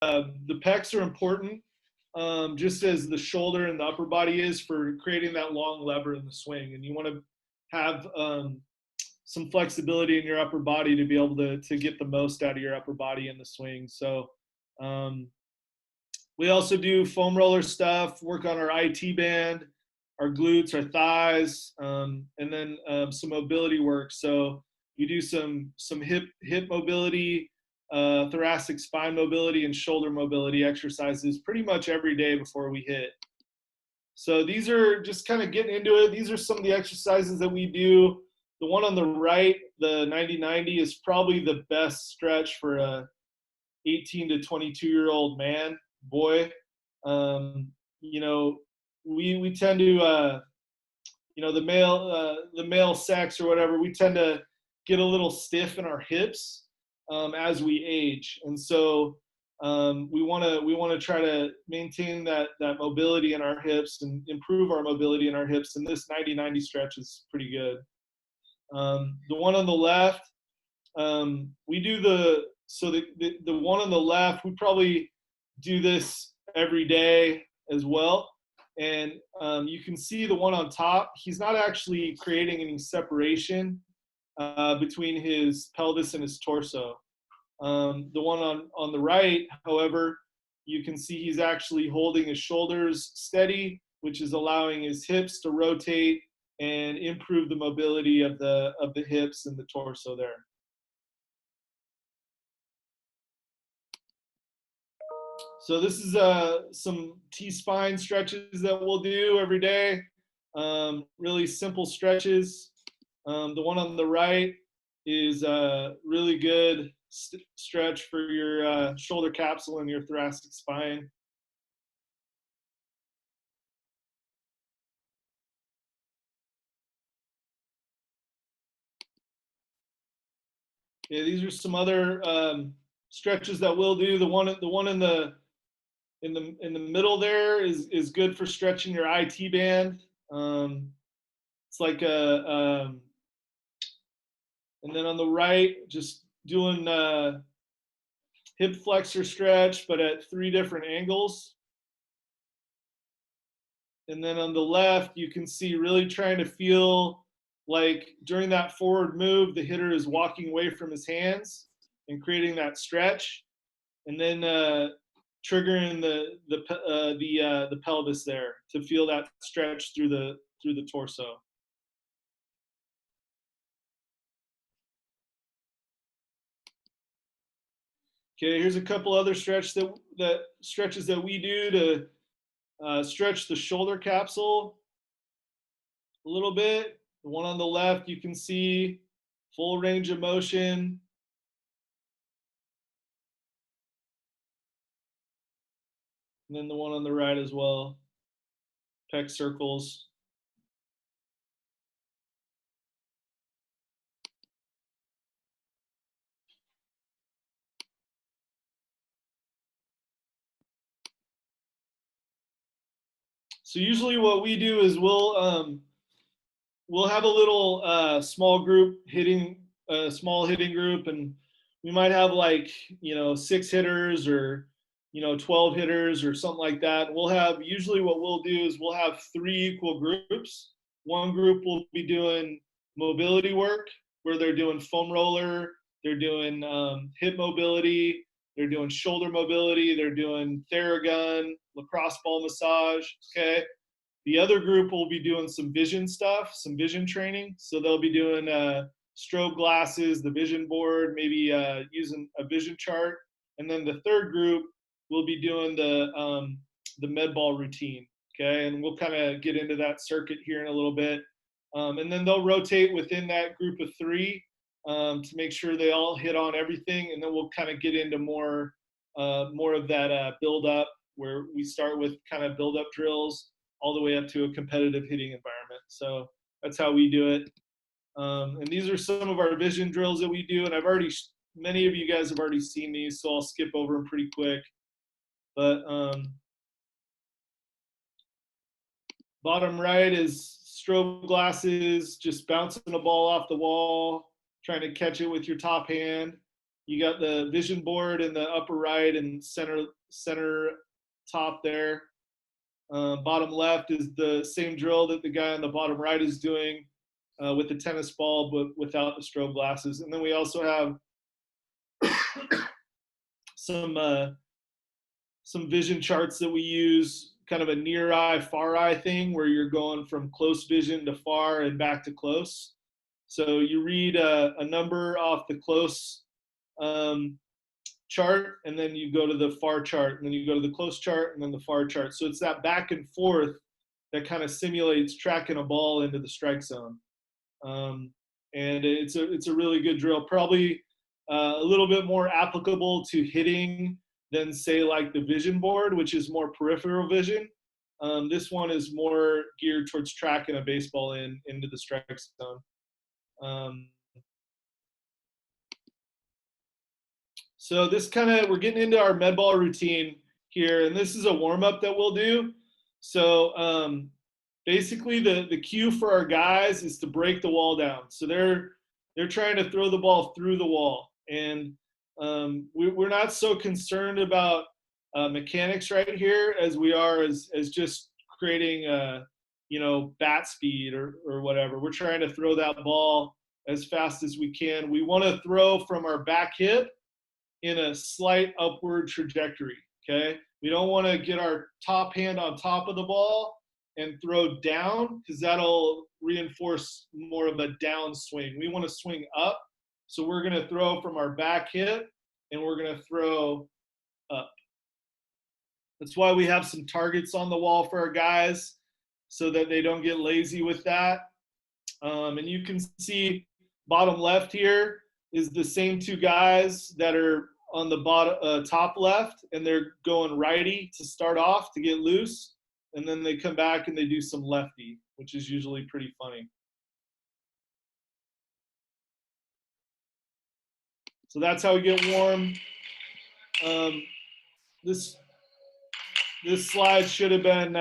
the pecs are important, just as the shoulder and the upper body is for creating that long lever in the swing. And you want to have some flexibility in your upper body to be able to get the most out of your upper body in the swing. So we also do foam roller stuff, work on our IT band, our glutes, our thighs, and then some mobility work. So you do some hip mobility, thoracic spine mobility, and shoulder mobility exercises pretty much every day before we hit. So these are just kind of getting into it. These are some of the exercises that we do. The one on the right, the 90-90, is probably the best stretch for a 18 to 22-year-old man, boy. You know, we tend to, you know, the male sex or whatever, we tend to get a little stiff in our hips as we age, and so we want to try to maintain that mobility in our hips and improve our mobility in our hips. And this 90-90 stretch is pretty good. The one on the left, we do the one on the left, we probably do this every day as well. And you can see the one on top, he's not actually creating any separation between his pelvis and his torso. The one on the right, however, you can see he's actually holding his shoulders steady, which is allowing his hips to rotate and improve the mobility of the hips and the torso there. So this is some T-spine stretches that we'll do every day. Really simple stretches. The one on the right is a really good stretch for your shoulder capsule and your thoracic spine. Okay, these are some other stretches that we'll do. The one in the middle there is good for stretching your IT band. It's like and then on the right, just doing hip flexor stretch, but at 3 different angles. And then on the left, you can see really trying to feel like during that forward move, the hitter is walking away from his hands and creating that stretch, and then triggering the pelvis there to feel that stretch through the torso. Okay, here's a couple other stretches that we do to stretch the shoulder capsule a little bit. The one on the left, you can see full range of motion. And then the one on the right as well, pec circles. So usually what we do is we'll have a little small group hitting, small hitting group, and we might have like 6 hitters or 12 hitters or something like that. We'll have, usually what we'll do is we'll have 3 equal groups. One group will be doing mobility work where they're doing foam roller, they're doing hip mobility, they're doing shoulder mobility, they're doing Theragun, lacrosse ball massage, okay? The other group will be doing some vision stuff, some vision training. So they'll be doing strobe glasses, the vision board, maybe using a vision chart. And then the third group will be doing the med ball routine, okay? And we'll kind of get into that circuit here in a little bit. And then they'll rotate within that group of 3 to make sure they all hit on everything. And then we'll kind of get into more of that build up, where we start with kind of build up drills all the way up to a competitive hitting environment. So that's how we do it. And these are some of our vision drills that we do. And many of you guys have already seen these, so I'll skip over them pretty quick. But bottom right is strobe glasses, just bouncing a ball off the wall, trying to catch it with your top hand. You got the vision board in the upper right and center top there. Bottom left is the same drill that the guy on the bottom right is doing with the tennis ball, but without the strobe glasses. And then we also have some vision charts that we use, kind of a near eye, far eye thing where you're going from close vision to far and back to close. So you read a number off the close chart, and then you go to the far chart, and then you go to the close chart, and then the far chart. So it's that back and forth that kind of simulates tracking a ball into the strike zone. And it's a really good drill, probably a little bit more applicable to hitting than say like the vision board, which is more peripheral vision. This one is more geared towards tracking a baseball into the strike zone. So this we're getting into our med ball routine here, and this is a warm up that we'll do. So basically the cue for our guys is to break the wall down. So they're trying to throw the ball through the wall, and we're not so concerned about mechanics right here as we are as just creating bat speed or whatever. We're trying to throw that ball as fast as we can. We want to throw from our back hip in a slight upward trajectory, okay? We don't want to get our top hand on top of the ball and throw down, because that'll reinforce more of a down swing. We want to swing up, so we're going to throw from our back hip, and we're going to throw up. That's why we have some targets on the wall for our guys, so that they don't get lazy with that. And you can see bottom left here is the same two guys that are on the bottom top left, and they're going righty to start off to get loose, and then they come back and they do some lefty, which is usually pretty funny. So that's how we get warm. This slide should have been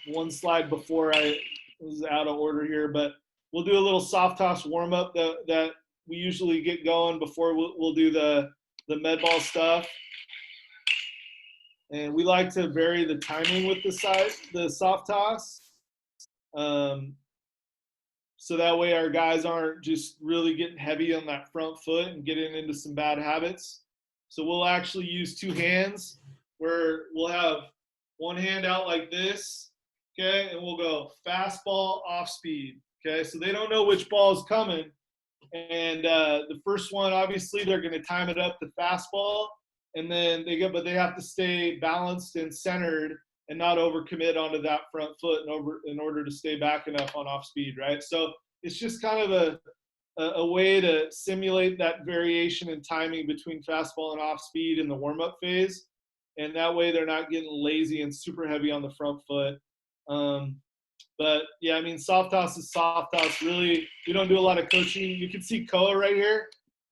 one slide before. I was out of order here, but we'll do a little soft toss warm up that we usually get going before we'll do the med ball stuff. And we like to vary the timing with the soft toss. So that way our guys aren't just really getting heavy on that front foot and getting into some bad habits. So we'll actually use two hands, where we'll have one hand out like this, okay, and we'll go fastball, off speed, okay? So they don't know which ball is coming. And the first one, obviously, they're going to time it up to fastball, and then but they have to stay balanced and centered and not overcommit onto that front foot in order to stay back enough on off speed, right? So it's just kind of a way to simulate that variation in timing between fastball and off speed in the warm-up phase, and that way they're not getting lazy and super heavy on the front foot. But yeah, I mean, soft toss is soft toss. Really, we don't do a lot of coaching. You can see Koa right here.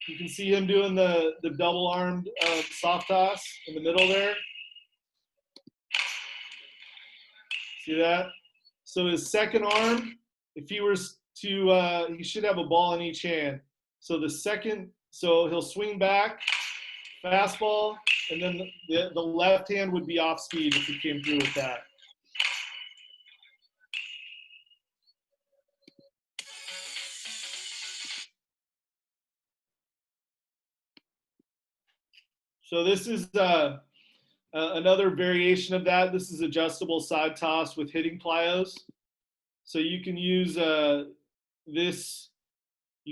You can see him doing the double-armed soft toss in the middle there. See that? So his second arm, if he was to, he should have a ball in each hand. So so he'll swing back, fastball, and then the left hand would be off speed if he came through with that. So this is another variation of that. This is adjustable side toss with hitting plyos. So you can use you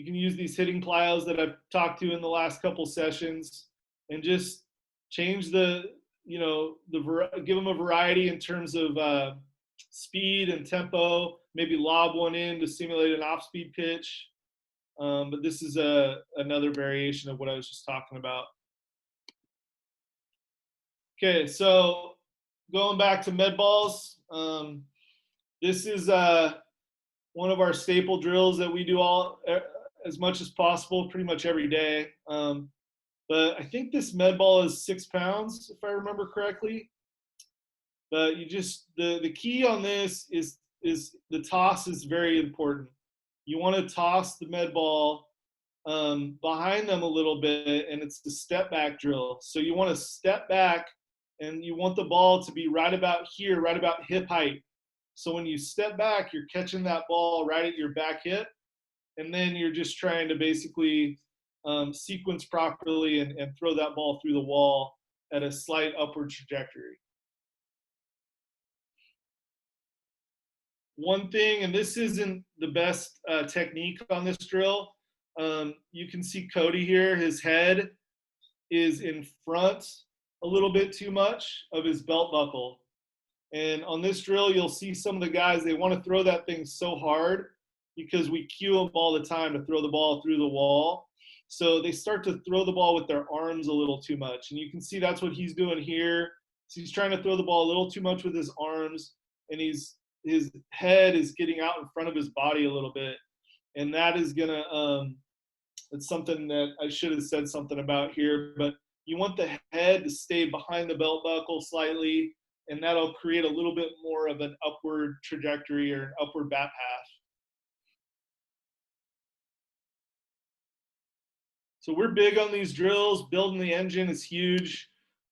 can use these hitting plyos that I've talked to in the last couple sessions, and just change give them a variety in terms of speed and tempo, maybe lob one in to simulate an off-speed pitch. But this is another variation of what I was just talking about. Okay, so going back to med balls, this is one of our staple drills that we do as much as possible, pretty much every day. But I think this med ball is 6 pounds, if I remember correctly. But the key on this is the toss is very important. You want to toss the med ball behind them a little bit, and it's the step back drill. So you want to step back, and you want the ball to be right about here, right about hip height. So when you step back, you're catching that ball right at your back hip, and then you're just trying to basically sequence properly and throw that ball through the wall at a slight upward trajectory. One thing, and this isn't the best technique on this drill, you can see Cody here, his head is in front a little bit too much of his belt buckle. And on this drill, you'll see some of the guys, they want to throw that thing so hard because we cue them all the time to throw the ball through the wall. So they start to throw the ball with their arms a little too much. And you can see that's what he's doing here. So he's trying to throw the ball a little too much with his arms, and his head is getting out in front of his body a little bit. And that is going to, it's something that I should have said something about here, but you want the head to stay behind the belt buckle slightly, and that'll create a little bit more of an upward trajectory or an upward bat path. So we're big on these drills. Building the engine is huge.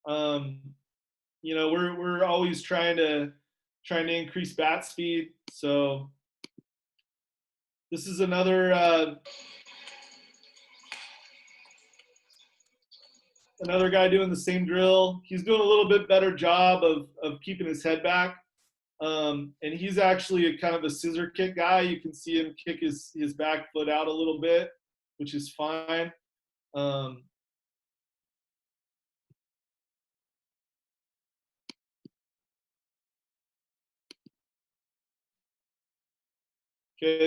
We're always trying to increase bat speed. So this is another guy doing the same drill. He's doing a little bit better job of keeping his head back. And he's actually a kind of a scissor kick guy. You can see him kick his back foot out a little bit, which is fine. Okay,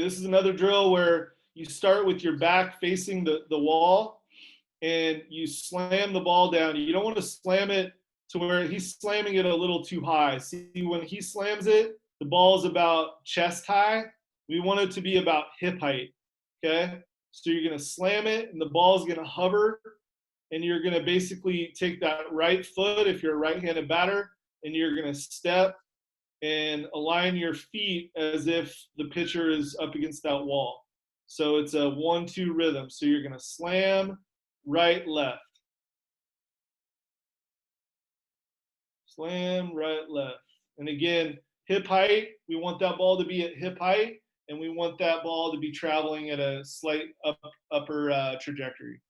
this is another drill where you start with your back facing the wall, and you slam the ball down. You don't want to slam it to where he's slamming it a little too high. See, when he slams it, the ball is about chest high. We want it to be about hip height, okay? So you're gonna slam it, and the ball is gonna hover, and you're gonna basically take that right foot, if you're a right-handed batter, and you're gonna step and align your feet as if the pitcher is up against that wall. So it's a 1-2 rhythm. So you're gonna slam, right, left. Slam, right, left. And again, hip height, we want that ball to be at hip height, and we want that ball to be traveling at a slight upper trajectory.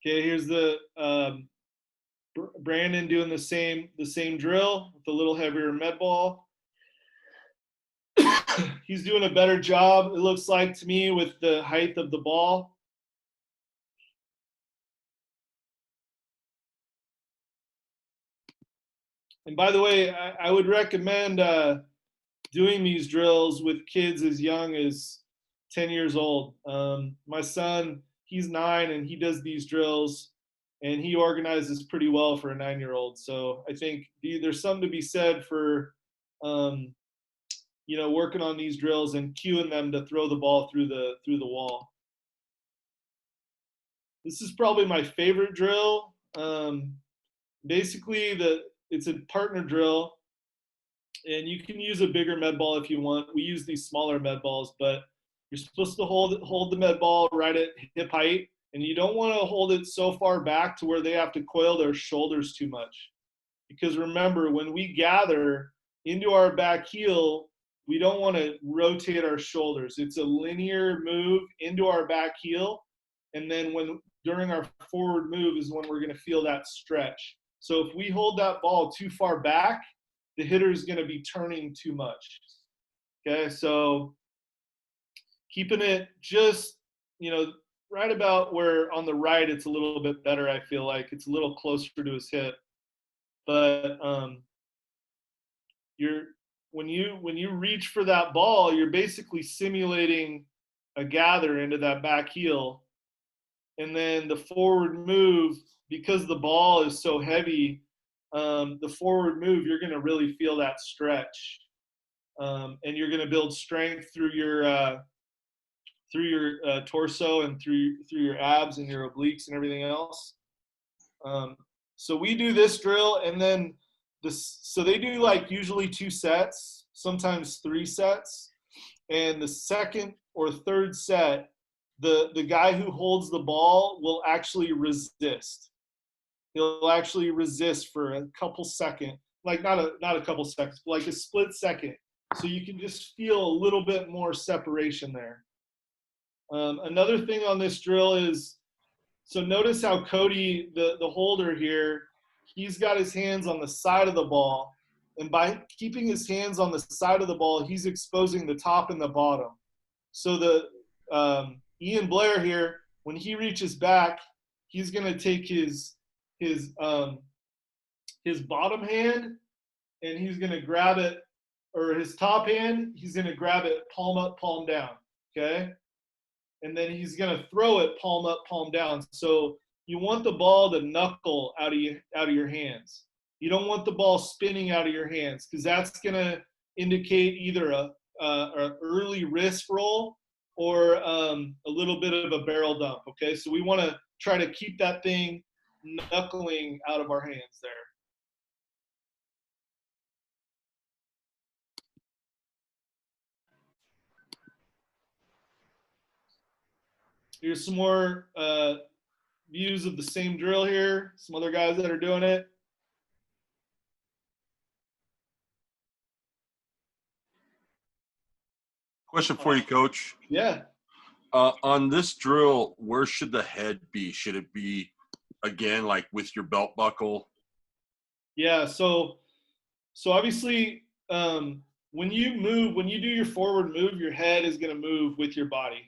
Okay, here's the Brandon doing the same drill with a little heavier med ball. He's doing a better job, it looks like to me, with the height of the ball. And by the way, I would recommend doing these drills with kids as young as 10 years old. My son, he's 9, and he does these drills, and he organizes pretty well for a 9-year-old. So I think there's something to be said for, working on these drills and cueing them to throw the ball through the wall. This is probably my favorite drill. Basically, it's a partner drill, and you can use a bigger med ball if you want. We use these smaller med balls, but you're supposed to hold the med ball right at hip height, and you don't want to hold it so far back to where they have to coil their shoulders too much. Because remember, when we gather into our back heel, we don't want to rotate our shoulders. It's a linear move into our back heel, and then during our forward move is when we're going to feel that stretch. So if we hold that ball too far back, the hitter is going to be turning too much. Okay, so keeping it just, right about where on the right, it's a little bit better. I feel like it's a little closer to his hip, but when you reach for that ball, you're basically simulating a gather into that back heel, and then the forward move, because the ball is so heavy, the forward move, you're going to really feel that stretch, and you're going to build strength through your torso and through your abs and your obliques and everything else. So we do this drill, and then so they do like usually 2 sets, sometimes 3 sets. and the second or third set, the guy who holds the ball will actually resist. He'll actually resist for a couple seconds, like not a couple seconds, but like a split second. So you can just feel a little bit more separation there. Another thing on this drill is, so notice how Cody, the holder here, he's got his hands on the side of the ball. And by keeping his hands on the side of the ball, he's exposing the top and the bottom. So Ian Blair here, when he reaches back, he's going to take his bottom hand and he's going to grab it, or his top hand, he's going to grab it palm up, palm down. Okay. And then he's going to throw it palm up, palm down. So you want the ball to knuckle out of your hands. You don't want the ball spinning out of your hands, because that's going to indicate either a early wrist roll or a little bit of a barrel dump. Okay, so we want to try to keep that thing knuckling out of our hands there. Here's some more views of the same drill here. Some other guys that are doing it. Question for you, Coach. Yeah. On this drill, where should the head be? Should it be, again, like with your belt buckle? Yeah. So obviously, when you do your forward move, your head is going to move with your body.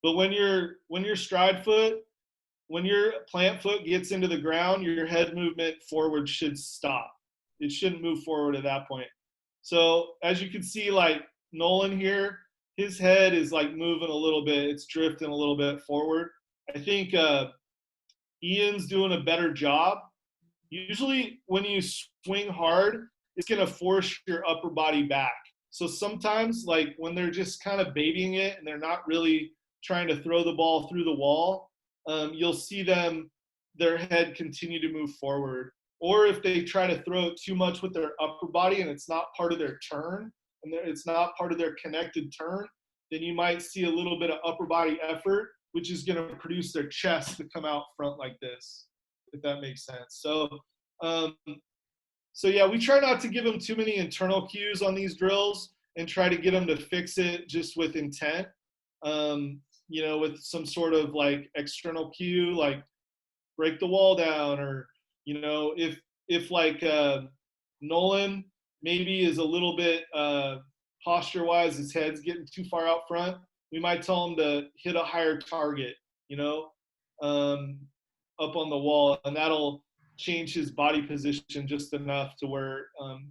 But when your stride foot, when your plant foot gets into the ground, your head movement forward should stop. It shouldn't move forward at that point. So as you can see, like Nolan here, his head is like moving a little bit. It's drifting a little bit forward. I think Ian's doing a better job. Usually when you swing hard, it's going to force your upper body back. So sometimes, like when they're just kind of babying it and they're not really trying to throw the ball through the wall, you'll see their head continue to move forward. Or if they try to throw it too much with their upper body and it's not part of their turn, and it's not part of their connected turn, then you might see a little bit of upper body effort, which is going to produce their chest to come out front like this, if that makes sense. So yeah, we try not to give them too many internal cues on these drills and try to get them to fix it just with intent. With some sort of like external cue, like break the wall down, or if like Nolan maybe is a little bit posture wise, his head's getting too far out front, we might tell him to hit a higher target, up on the wall, and that'll change his body position just enough to where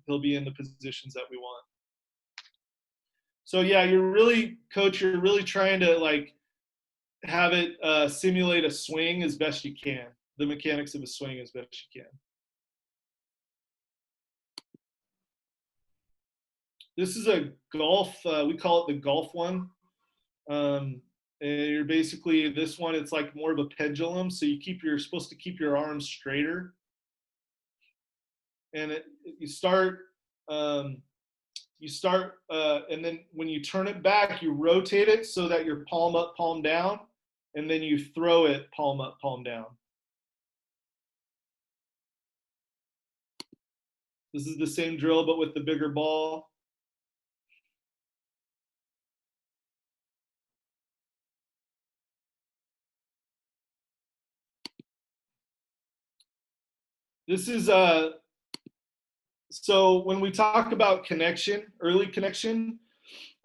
he'll be in the positions that we want. So yeah, Coach, you're really trying to like have it simulate a swing as best you can, the mechanics of a swing as best you can. This is a golf, we call it the golf one. And you're basically, this one, it's like more of a pendulum. So you're supposed to keep your arms straighter. And you start, and then when you turn it back, you rotate it so that you're palm up, palm down, and then you throw it palm up, palm down. This is the same drill, but with the bigger ball. This is so when we talk about connection, early connection,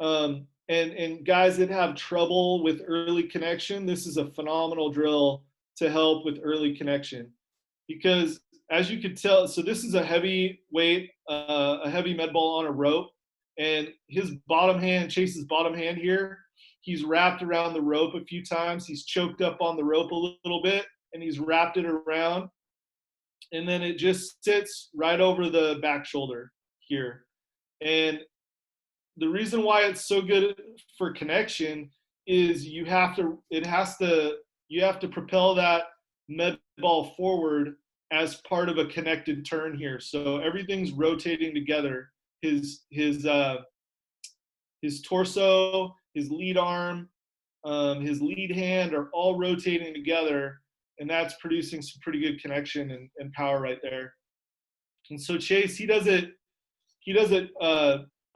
and guys that have trouble with early connection, this is a phenomenal drill to help with early connection. Because as you could tell, so this is a heavy weight, a heavy med ball on a rope, and his bottom hand, Chase's bottom hand here, he's wrapped around the rope a few times. He's choked up on the rope a little bit, and he's wrapped it around. And then it just sits right over the back shoulder here. And the reason why it's so good for connection is you have to propel that med ball forward as part of a connected turn here. So everything's rotating together. His his torso, his lead arm, his lead hand are all rotating together, and that's producing some pretty good connection and power right there. And so Chase, he does it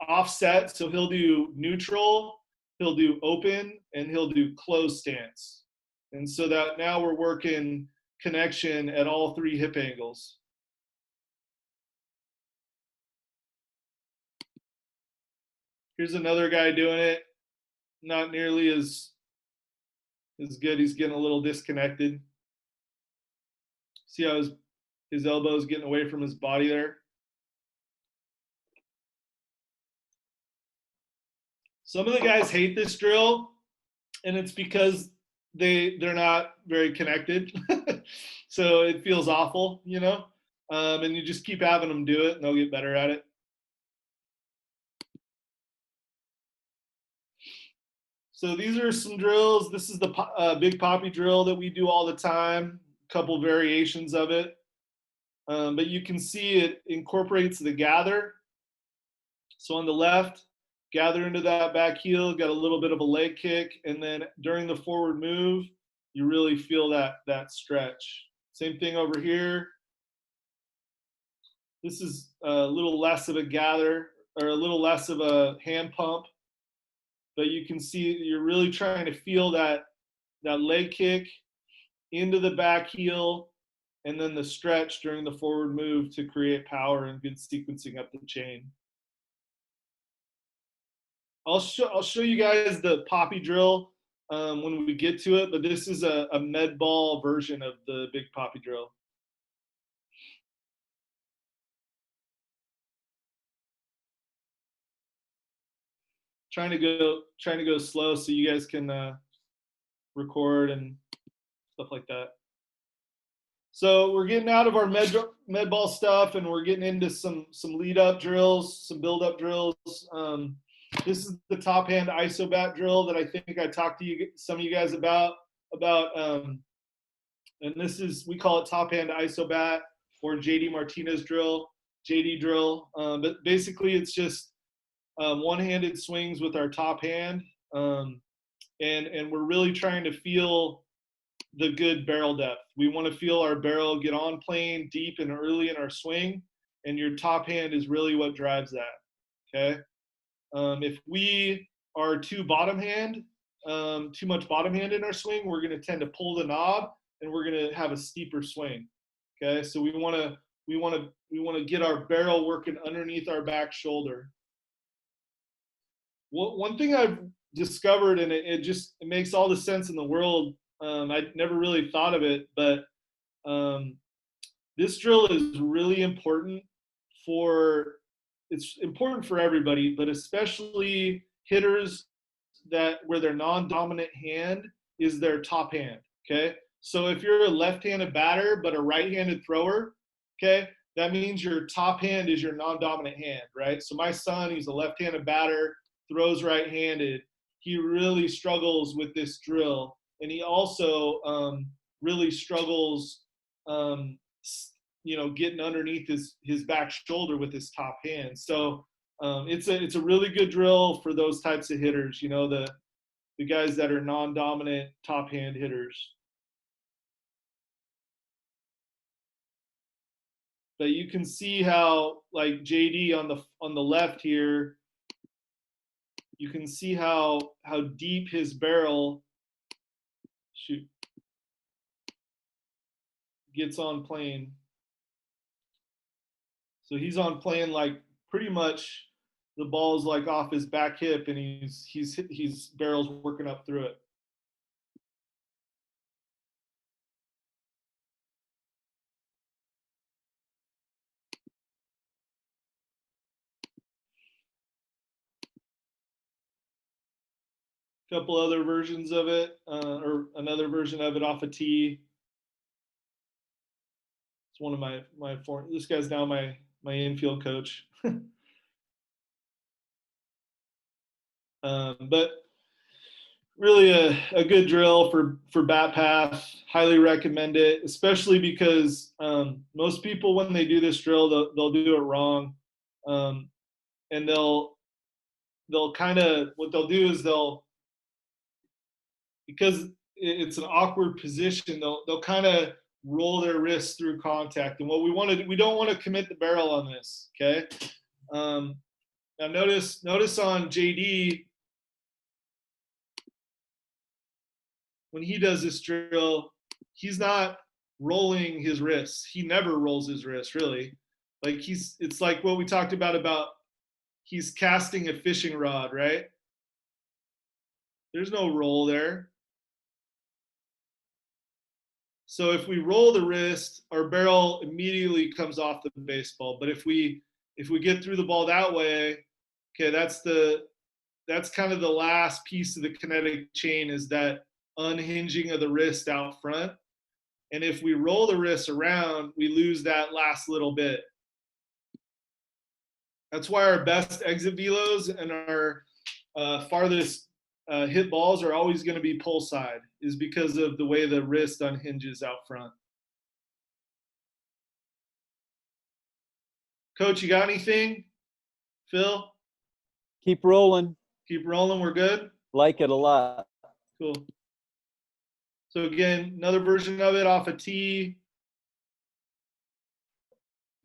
offset, so he'll do neutral, he'll do open, and he'll do closed stance. And so that now we're working connection at all three hip angles. Here's another guy doing it, not nearly as good. He's getting a little disconnected. See how his elbow's getting away from his body there? Some of the guys hate this drill, and it's because they're not very connected. So it feels awful, you know? And you just keep having them do it, and they'll get better at it. So these are some drills. This is the big poppy drill that we do all the time, a couple variations of it. But you can see it incorporates the gather. So on the left, gather into that back heel, got a little bit of a leg kick, and then during the forward move, you really feel that stretch. Same thing over here. This is a little less of a gather, or a little less of a hand pump, but you can see you're really trying to feel that leg kick into the back heel, and then the stretch during the forward move to create power and good sequencing up the chain. I'll show you guys the poppy drill when we get to it, but this is a med ball version of the big poppy drill. Trying to go slow so you guys can record and stuff like that. So we're getting out of our med ball stuff, and we're getting into some lead up drills, some build up drills. This is the top hand isobat drill that I think I talked to some of you guys about, and this is, we call it top hand isobat or JD Martinez drill, JD drill. But basically it's just one-handed swings with our top hand, and we're really trying to feel the good barrel depth. We want to feel our barrel get on plane deep and early in our swing, and your top hand is really what drives that. Okay. If we are too bottom hand, too much bottom hand in our swing, we're going to tend to pull the knob, and we're going to have a steeper swing. Okay, so we want to get our barrel working underneath our back shoulder. One thing I've discovered, and it makes all the sense in the world. I never really thought of it, but this drill is really important it's important for everybody, but especially hitters where their non-dominant hand is their top hand. Okay, so if you're a left-handed batter but a right-handed thrower, okay, that means your top hand is your non-dominant hand, right? So my son, he's a left-handed batter, throws right-handed. He really struggles with this drill, and he also really struggles getting underneath his back shoulder with his top hand. So it's a really good drill for those types of hitters, the guys that are non-dominant top hand hitters. But you can see how, like JD on the left here, you can see how deep his barrel gets on plane. So he's on plane like pretty much the ball's like off his back hip, and he's barrel's working up through it. A couple other versions of it, or another version of it off a tee. It's one of my this guy's now my infield coach. But really a good drill for bat path. Highly recommend it, especially because most people, when they do this drill, they'll do it wrong, and they'll they'll kind of, what they'll do is they'll, because it's an awkward position, they'll kind of roll their wrists through contact. And what we don't want to commit the barrel on this. Okay. Now notice on JD, when he does this drill, he's not rolling his wrists. He never rolls his wrists, really. Like it's like what we talked about he's casting a fishing rod, right? There's no roll there. So if we roll the wrist, our barrel immediately comes off the baseball. But if we get through the ball that way, okay, that's kind of the last piece of the kinetic chain, is that unhinging of the wrist out front. And if we roll the wrist around, we lose that last little bit. That's why our best exit velos and our farthest hit balls are always going to be pull side, is because of the way the wrist unhinges out front. Coach, you got anything? Phil? Keep rolling. Keep rolling. We're good? Like it a lot. Cool. So again, another version of it off a tee.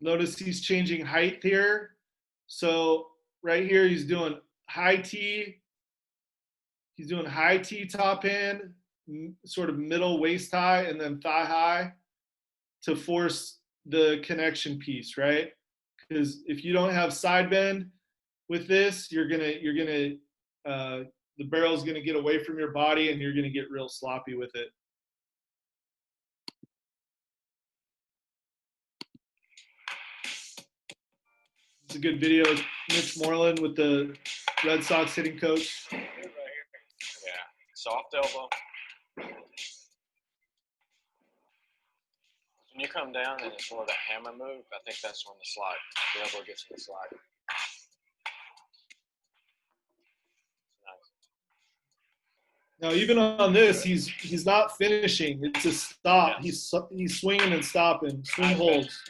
Notice he's changing height here. So right here, he's doing high tee. He's doing high tee top hand, sort of middle waist high, and then thigh high to force the connection piece, right? Because if you don't have side bend with this, the barrel's gonna get away from your body and you're gonna get real sloppy with it. It's a good video. Mitch Moreland with the Red Sox hitting coach. Yeah, soft elbow. When you come down and it's more of a hammer move, I think that's when the elbow gets in the slide. Now, even on this, he's not finishing. It's a stop. Yes. He's swinging and stopping. Swing holds.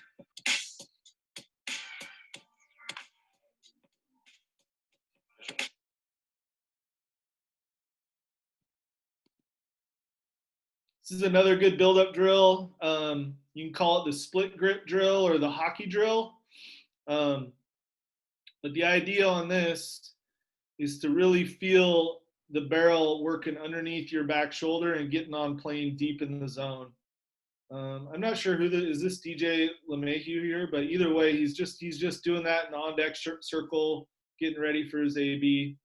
This is another good build-up drill. You can call it the split grip drill or the hockey drill. But the idea on this is to really feel the barrel working underneath your back shoulder and getting on plane deep in the zone. I'm not sure is this DJ LeMahieu here, but either way, he's just doing that in the on-deck circle, getting ready for his AB,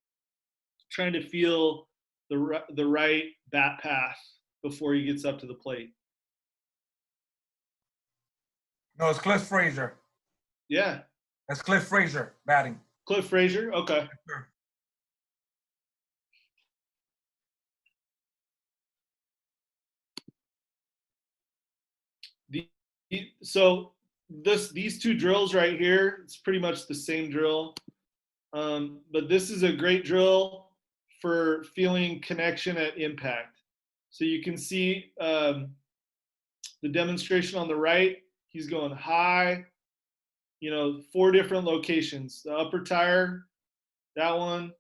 trying to feel the right bat path before he gets up to the plate. No, it's Cliff Frazier. Yeah. That's Cliff Frazier batting. Cliff Frazier? Okay. Sure. So these two drills right here, it's pretty much the same drill. But this is a great drill for feeling connection at impact. So you can see the demonstration on the right. He's going high, 4 different locations. The upper tire, that one,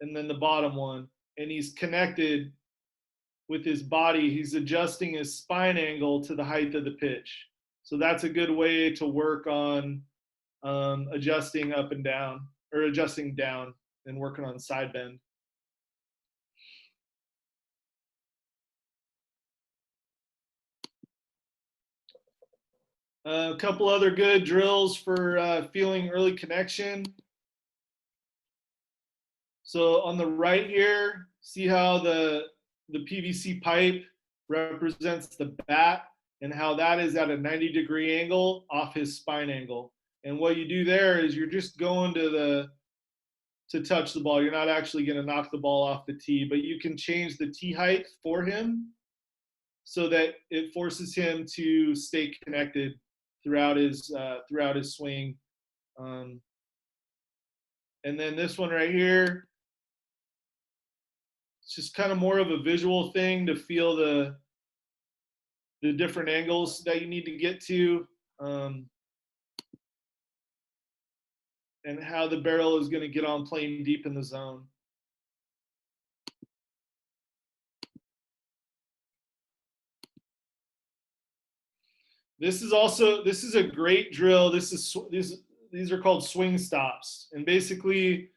and then the bottom one. And he's connected with his body. He's adjusting his spine angle to the height of the pitch. So that's a good way to work on adjusting up and down, or adjusting down and working on side bend. A couple other good drills for feeling early connection. So on the right here, see how the PVC pipe represents the bat and how that is at a 90-degree angle off his spine angle. And what you do there is you're just going to touch the ball. You're not actually going to knock the ball off the tee, but you can change the tee height for him so that it forces him to stay connected throughout his swing. And then this one right here, it's just kind of more of a visual thing to feel the different angles that you need to get to. how the barrel is going to get on plane deep in the zone. This is a great drill. These are called swing stops, and basically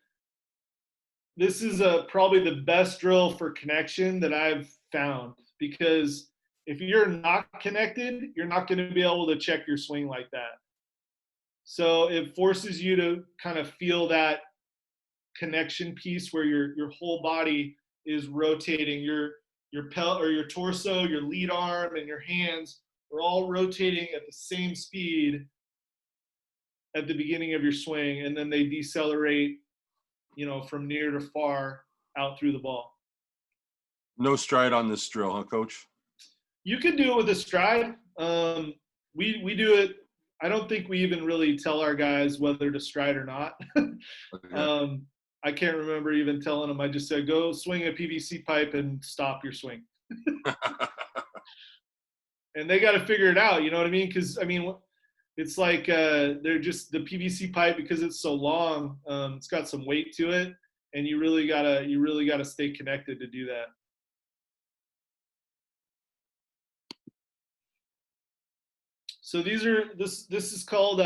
this is probably the best drill for connection that I've found, because if you're not connected, you're not going to be able to check your swing like that. So it forces you to kind of feel that connection piece where your whole body is rotating. Your torso, your lead arm, and your hands are all rotating at the same speed at the beginning of your swing, and then they decelerate, from near to far out through the ball. No stride on this drill, huh, Coach? You can do it with a stride. We do it. I don't think we even really tell our guys whether to stride or not. Okay. I can't remember even telling them. I just said, go swing a PVC pipe and stop your swing. And they got to figure it out. You know what I mean? Because, it's like they're just the PVC pipe, because it's so long. It's got some weight to it, and you really gotta stay connected to do that. So this is called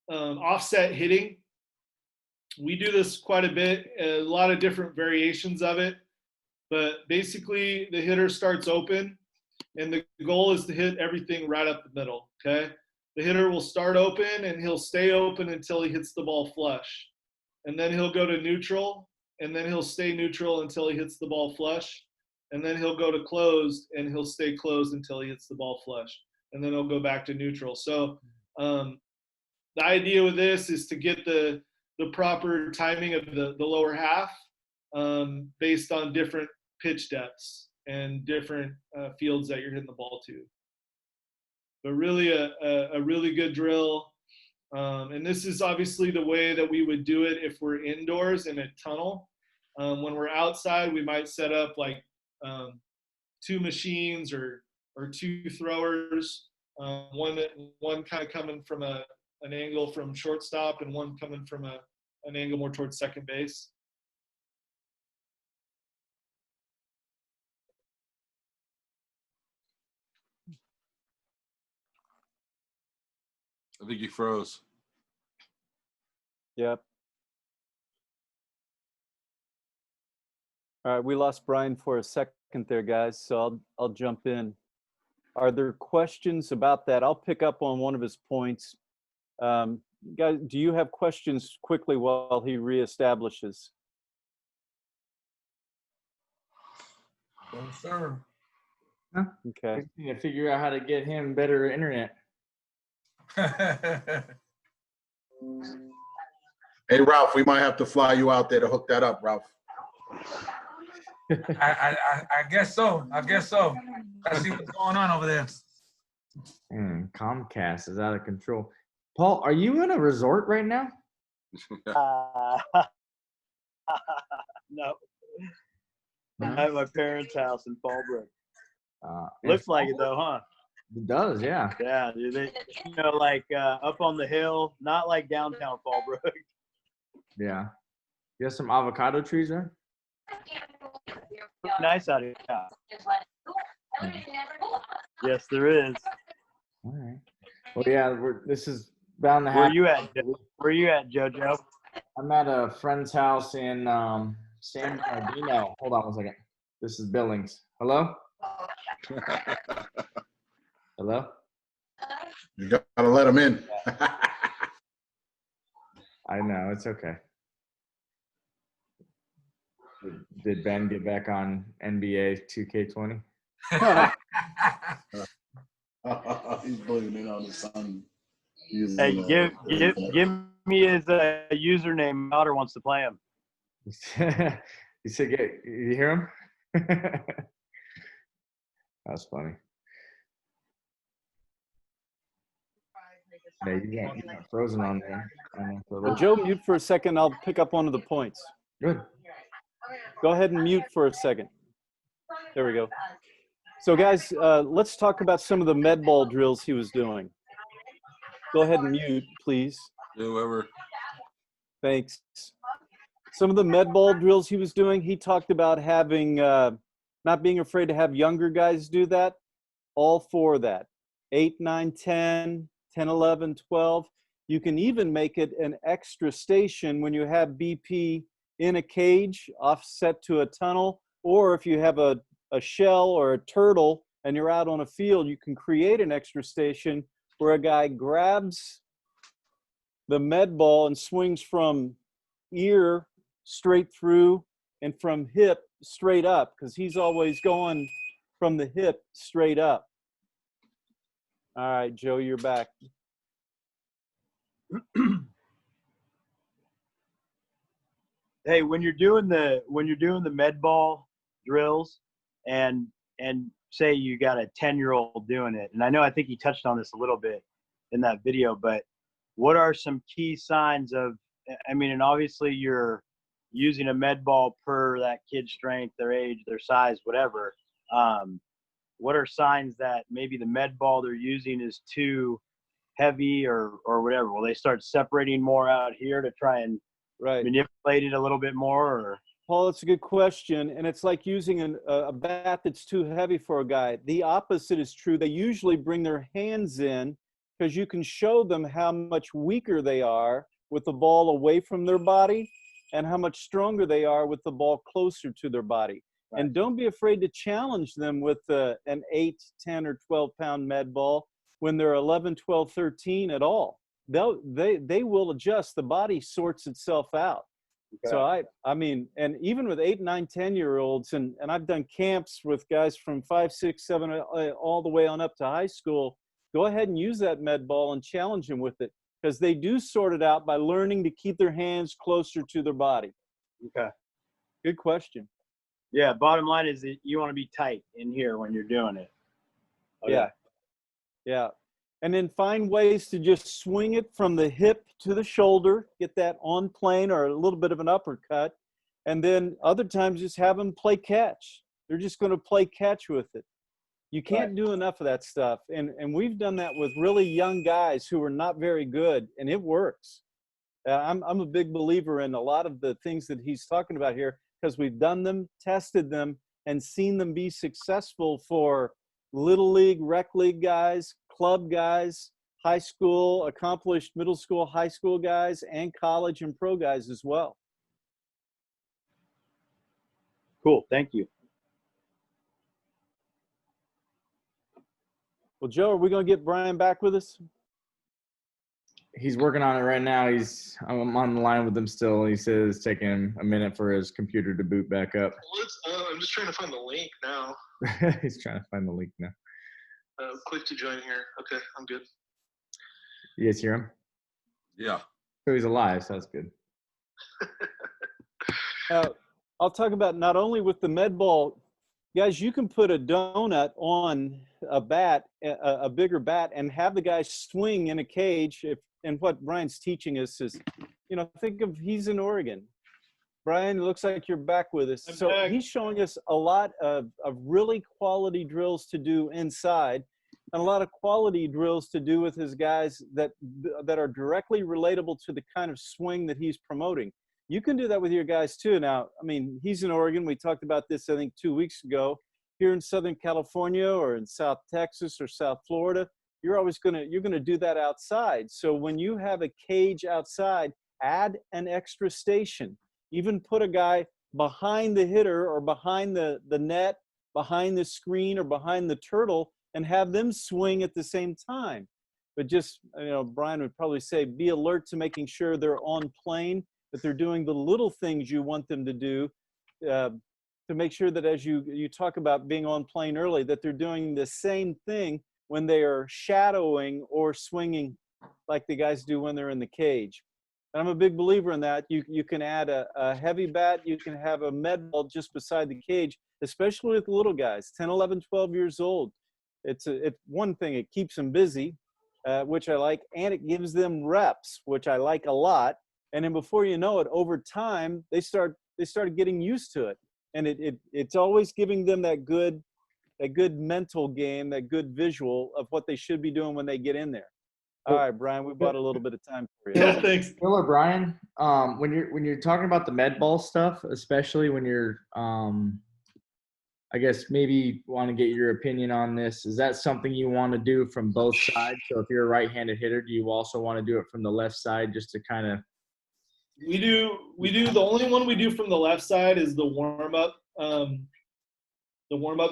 offset hitting. We do this quite a bit, a lot of different variations of it, but basically the hitter starts open, and the goal is to hit everything right up the middle, okay? The hitter will start open, and he'll stay open until he hits the ball flush. And then he'll go to neutral, and then he'll stay neutral until he hits the ball flush. And then he'll go to closed, and he'll stay closed until he hits the ball flush. And then he'll go back to neutral. So the idea with this is to get the proper timing of the lower half based on different pitch depths and different fields that you're hitting the ball to. But really a really good drill. And this is obviously the way that we would do it if we're indoors in a tunnel. When we're outside, we might set up like 2 machines or 2 throwers, one kind of coming from an angle from shortstop, and one coming from an angle more towards second base. I think you froze. Yep. All right, we lost Brian for a second there, guys, so I'll jump in. Are there questions about that? I'll pick up on one of his points. Guys, do you have questions quickly while he reestablishes? Oh, sir. Okay. We need to figure out how to get him better internet. Hey, Ralph, we might have to fly you out there to hook that up, Ralph. I guess so. Let's see what's going on over there. Comcast is out of control. Paul, are you in a resort right now? No. I'm at my parents' house in Fallbrook. Uh, Looks like it though, huh? It does, yeah. Yeah, dude. Like up on the hill, not like downtown Fallbrook. Yeah. You have some avocado trees there? Nice out here. Yeah. Yes, there is. All right. Well, yeah, this is bound to Where happen. you at? Where you at, JoJo? I'm at a friend's house in San Bernardino. Hold on one second. This is Billings. Hello? Hello? You gotta let him in. I know, it's okay. Did Ben get back on NBA 2K20? He's blaming it on his son. Hey, give me his username. My daughter wants to play him. You said, you hear him? That's funny. Yeah, you got frozen on there. Well, Joe, mute for a second. I'll pick up one of the points. Good. Go ahead and mute for a second. There we go. So guys, let's talk about some of the med ball drills he was doing. Go ahead and mute, please. Whoever. Thanks. Some of the med ball drills he was doing, he talked about having, not being afraid to have younger guys do that. All for that. 8, 9, 10, 10, 11, 12. You can even make it an extra station when you have BP in a cage offset to a tunnel, or if you have a shell or a turtle and you're out on a field, you can create an extra station where a guy grabs the med ball and swings from ear straight through and from hip straight up, because he's always going from the hip straight up. All right, Joe, you're back. Hey, when you're doing the med ball drills and say you got a 10-year-old doing it, and I think he touched on this a little bit in that video, but what are some key signs of, I mean, and obviously you're using a med ball per that kid's strength, their age, their size, whatever. What are signs that maybe the med ball they're using is too heavy or whatever? Will they start separating more out here to try and manipulate it a little bit more? Or? Paul, it's a good question. And it's like using a bat that's too heavy for a guy. The opposite is true. They usually bring their hands in because you can show them how much weaker they are with the ball away from their body and how much stronger they are with the ball closer to their body. Right. And don't be afraid to challenge them with an 8, 10, or 12-pound med ball when they're 11, 12, 13 at all. They will adjust. The body sorts itself out. Okay. So I mean, and even with 8, 9, 10-year-olds, and I've done camps with guys from 5, 6, 7, all the way on up to high school, go ahead and use that med ball and challenge them with it, because they do sort it out by learning to keep their hands closer to their body. Okay. Good question. Yeah, bottom line is that you want to be tight in here when you're doing it. Okay. Yeah. Yeah. And then find ways to just swing it from the hip to the shoulder, get that on plane or a little bit of an uppercut. And then other times just have them play catch. They're just going to play catch with it. You can't do enough of that stuff. And we've done that with really young guys who are not very good, and it works. I'm a big believer in a lot of the things that he's talking about here, because we've done them, tested them, and seen them be successful for little league, rec league guys, club guys, high school, accomplished middle school, high school guys, and college and pro guys as well. Cool. Thank you. Well, Joe, are we going to get Brian back with us? He's working on it right now. I'm on the line with him still. He says it's taking him a minute for his computer to boot back up. I'm just trying to find the link now. He's trying to find the link now. Click to join here. Okay, I'm good. You guys hear him? Yeah. So he's alive, so that's good. I'll talk about not only with the med ball, guys, you can put a donut on a bat, a bigger bat, and have the guy swing in a cage. And what Brian's teaching us is, think of, he's in Oregon. Brian, it looks like you're back with us. So he's showing us a lot of really quality drills to do inside, and a lot of quality drills to do with his guys that are directly relatable to the kind of swing that he's promoting. You can do that with your guys too. Now, I mean, he's in Oregon. We talked about this, I think, 2 weeks ago. Here in Southern California or in South Texas or South Florida, you're gonna do that outside. So when you have a cage outside, add an extra station. Even put a guy behind the hitter or behind the net, behind the screen or behind the turtle, and have them swing at the same time. But just, Brian would probably say, be alert to making sure they're on plane, that they're doing the little things you want them to do, to make sure that as you talk about being on plane early, that they're doing the same thing when they are shadowing or swinging like the guys do when they're in the cage. And I'm a big believer in that. You can add a heavy bat. You can have a med ball just beside the cage, especially with little guys, 10, 11, 12 years old. It's one thing, it keeps them busy, which I like, and it gives them reps, which I like a lot. And then before you know it, over time, they started getting used to it. And it's always giving them that good mental game, that good visual of what they should be doing when they get in there. All right, Brian, we bought a little bit of time for you. Yeah, thanks. Bill or Brian, when you're talking about the med ball stuff, especially when you're I guess maybe want to get your opinion on this. Is that something you want to do from both sides? So if you're a right-handed hitter, do you also want to do it from the left side just to kind of? We do. The only one we do from the left side is the warm up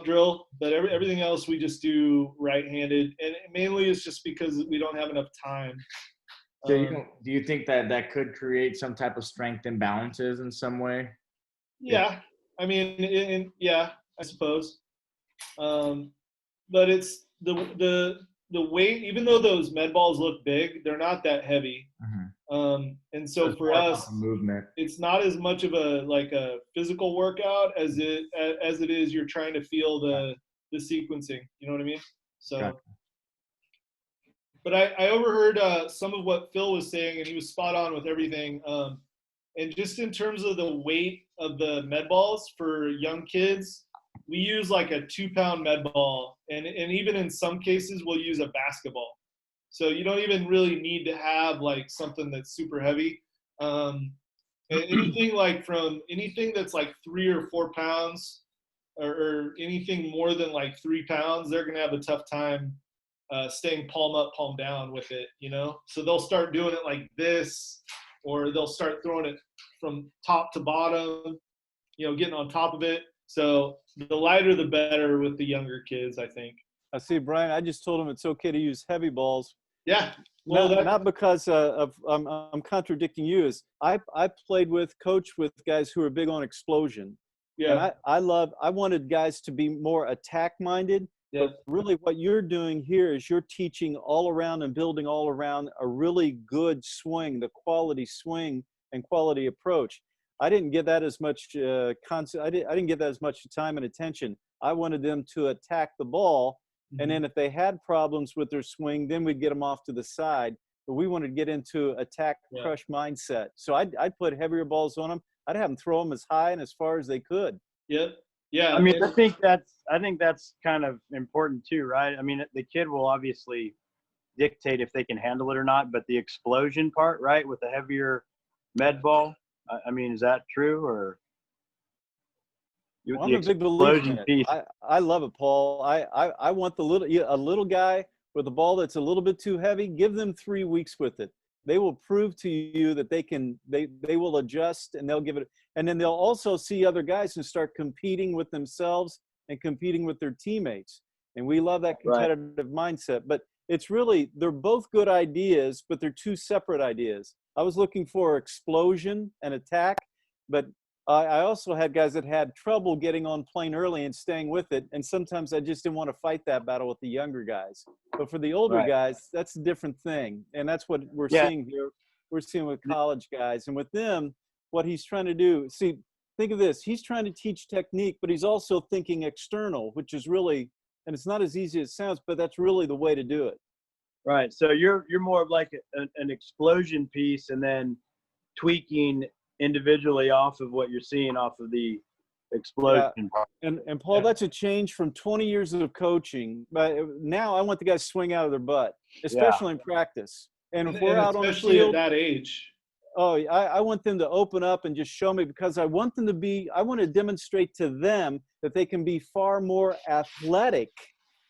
drill. But everything else we just do right-handed, and mainly it's just because we don't have enough time. So do you think that could create some type of strength imbalances in some way? Yeah, I mean, yeah, I suppose. But it's the weight. Even though those med balls look big, they're not that heavy. And so for us, movement. it's not as much of a physical workout as it is you're trying to feel the sequencing. You know what I mean? So. Gotcha. But I overheard some of what Phil was saying, and he was spot on with everything. And just in terms of the weight of the med balls for young kids, we use like a 2-pound med ball, and even in some cases we'll use a basketball. So you don't even really need to have like something that's super heavy. And anything that's like 3 or 4 pounds, or anything more than like 3 pounds, they're gonna have a tough time staying palm up, palm down with it, you know? So they'll start doing it like this, or they'll start throwing it from top to bottom, you know, getting on top of it. So the lighter, the better with the younger kids, I think. I see, Brian, I just told him it's okay to use heavy balls. Yeah. Well, not because I'm contradicting you. Is I coached with guys who are big on explosion. Yeah. And I wanted guys to be more attack minded. Yeah. But really what you're doing here is you're teaching all around and building all around a really good swing, the quality swing and quality approach. I didn't give that as much I didn't give that as much time and attention. I wanted them to attack the ball, and then if they had problems with their swing, then we'd get them off to the side. But we wanted to get into attack crush mindset. So I'd put heavier balls on them. I'd have them throw them as high and as far as they could. Yep. Yeah. I mean, I think that's kind of important too, right? I mean, the kid will obviously dictate if they can handle it or not, but the explosion part, right, with the heavier med ball, I mean, is that true, or? Well, I'm a big believer in it. I love it, Paul. I want a little guy with a ball that's a little bit too heavy. Give them 3 weeks with it. They will prove to you that they will adjust, and they'll give it. And then they'll also see other guys and start competing with themselves and competing with their teammates. And we love that competitive mindset. But it's really, they're both good ideas, but they're two separate ideas. I was looking for explosion and attack, but I also had guys that had trouble getting on plane early and staying with it. And sometimes I just didn't want to fight that battle with the younger guys. But for the older guys, that's a different thing. And that's what we're seeing here. We're seeing with college guys. And with them, what he's trying to do, see, think of this. He's trying to teach technique, but he's also thinking external, which is really, and it's not as easy as it sounds, but that's really the way to do it. Right. So you're more of like an explosion piece, and then tweaking individually off of what you're seeing off of the explosion. And Paul, that's a change from 20 years of coaching. But now I want the guys to swing out of their butt, especially in practice. And if we're out on the field at that age. Oh, I want them to open up and just show me, because I want to demonstrate to them that they can be far more athletic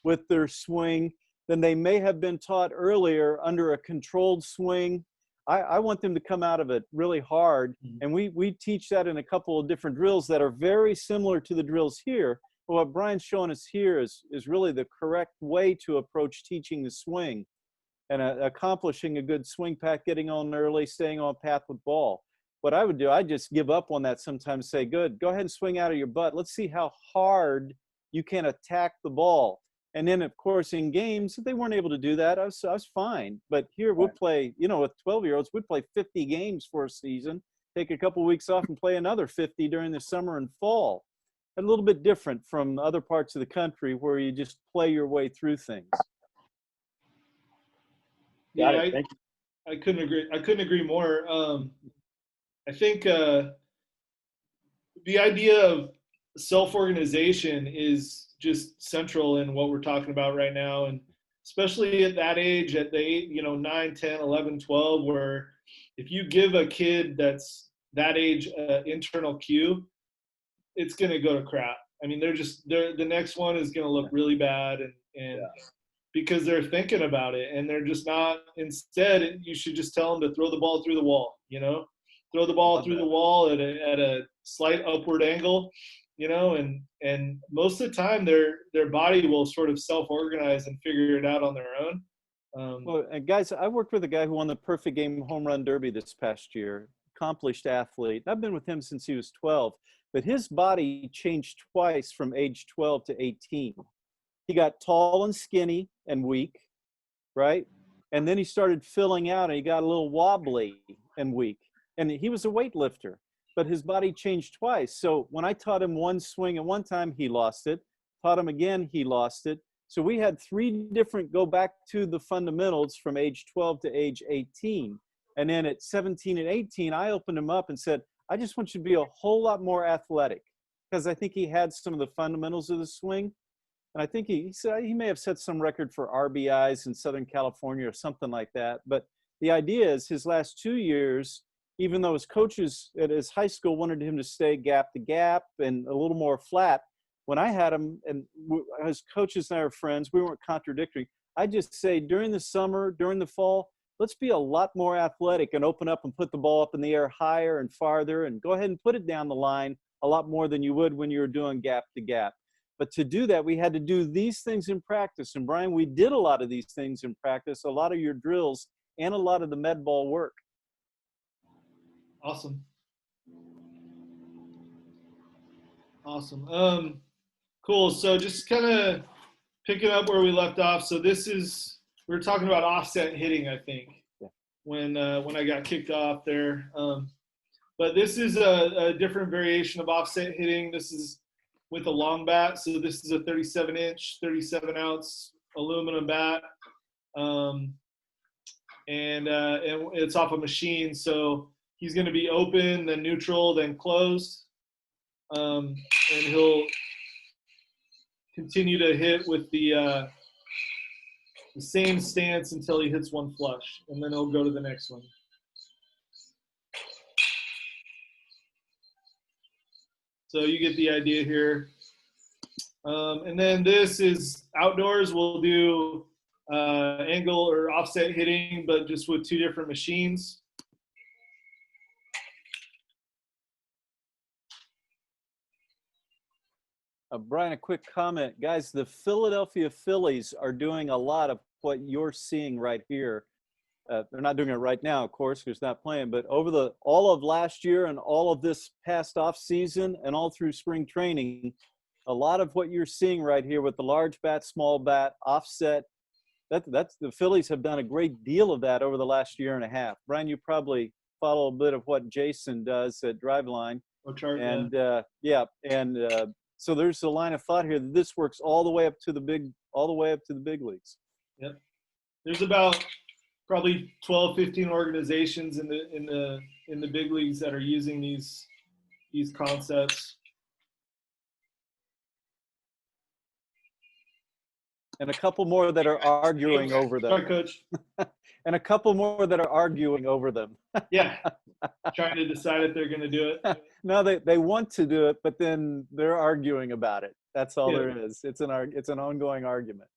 with their swing than they may have been taught earlier under a controlled swing. I want them to come out of it really hard. And we teach that in a couple of different drills that are very similar to the drills here. But what Brian's showing us here is really the correct way to approach teaching the swing and accomplishing a good swing path, getting on early, staying on path with ball. What I would do, I'd just give up on that sometimes, say, good, go ahead and swing out of your butt. Let's see how hard you can attack the ball. And then, of course, in games, if they weren't able to do that, I was fine. But here we'll play, with 12-year-olds, we'd play 50 games for a season, take a couple of weeks off and play another 50 during the summer and fall. A little bit different from other parts of the country where you just play your way through things. I couldn't agree more. I think the idea of self-organization is just central in what we're talking about right now. And especially at that age, at the 9, 10, 11, 12, where if you give a kid that's that age internal cue, it's going to go to crap. I mean, the next one is going to look really bad, and because they're thinking about it and they're just not. Instead, you should just tell them to throw the ball through the wall, throw the ball through the wall at a slight upward angle, and most of the time their body will sort of self-organize and figure it out on their own. Well, and guys, I worked with a guy who won the Perfect Game Home Run Derby this past year, accomplished athlete. I've been with him since he was 12, but his body changed twice from age 12 to 18. He got tall and skinny and weak, right? And then he started filling out and he got a little wobbly and weak. And he was a weightlifter, but his body changed twice. So when I taught him one swing at one time, he lost it. Taught him again, he lost it. So we had 3 different go back to the fundamentals from age 12 to age 18. And then at 17 and 18, I opened him up and said, I just want you to be a whole lot more athletic, because I think he had some of the fundamentals of the swing. And I think he said he may have set some record for RBIs in Southern California or something like that. But the idea is his last 2 years, even though his coaches at his high school wanted him to stay gap to gap and a little more flat, when I had him, and his coaches and I are friends, we weren't contradictory. I just say during the summer, during the fall, let's be a lot more athletic and open up and put the ball up in the air higher and farther and go ahead and put it down the line a lot more than you would when you were doing gap to gap. But to do that, we had to do these things in practice. And Brian, we did a lot of these things in practice, a lot of your drills and a lot of the med ball work. Awesome. Cool. So just kind of picking up where we left off. So we were talking about offset hitting, I think, when I got kicked off there. But this is a different variation of offset hitting. This is with a long bat. So this is a 37-inch, 37-ounce aluminum bat. And it's off a machine. So he's going to be open, then neutral, then closed. And he'll continue to hit with the same stance until he hits one flush, and then he'll go to the next one. So you get the idea here. And then this is outdoors. We'll do angle or offset hitting, but just with 2 different machines. Brian, a quick comment. Guys, the Philadelphia Phillies are doing a lot of what you're seeing right here. They're not doing it right now, of course, because they're not playing, but over all of last year and all of this past off season and all through spring training, a lot of what you're seeing right here with the large bat, small bat, offset, that's the Phillies have done a great deal of that over the last year and a half. Brian, you probably follow a bit of what Jason does at Driveline. So there's a line of thought here that this works all the way up to the big leagues. Yep. There's about probably 12, 15 organizations in the big leagues that are using these concepts. And a couple more that are arguing over them. Sorry, Coach. And a couple more that are arguing over them. Yeah. Trying to decide if they're going to do it. No, they want to do it, but then they're arguing about it. That's all there is. It's an ongoing argument.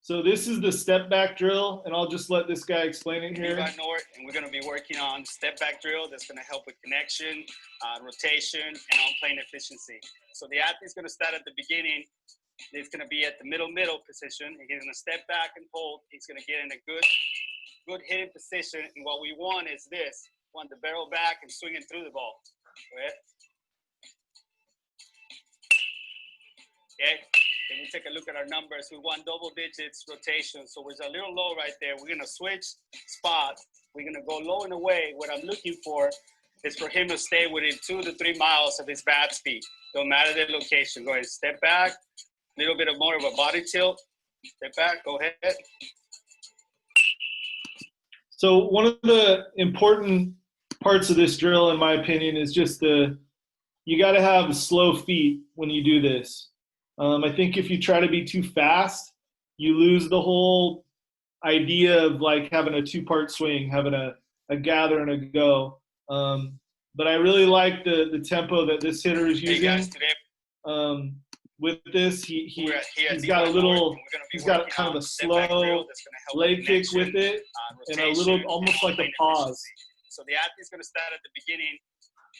So this is the step back drill, and I'll just let this guy explain it here. And we're going to be working on step back drill that's going to help with connection, rotation, and on-plane efficiency. So the athlete's going to start at the beginning. He's going to be at the middle position. He's going to step back and hold. He's going to get in a good hitting position. And what we want is this. We want the barrel back and swinging through the ball. Right? Okay. Then we take a look at our numbers. We want double digits rotation. So we're a little low right there. We're going to switch spots. We're going to go low and away. What I'm looking for is for him to stay within 2 to 3 miles of his bat speed. Don't matter the location. Go ahead, step back. A little bit more of a body tilt. Step back. Go ahead. So one of the important parts of this drill, in my opinion, is just you got to have slow feet when you do this. I think if you try to be too fast, you lose the whole idea of like having a 2-part swing, having a gather and a go. But I really like the tempo that this hitter is Hey using. guys, today With this, we're here at he's got a D-Line North, little, and we're gonna be he's got working kind of on a step back drill slow that's gonna help leg kick connection, with it, and a little, rotation, almost and like a lane pause. efficiency. So the athlete's gonna start at the beginning.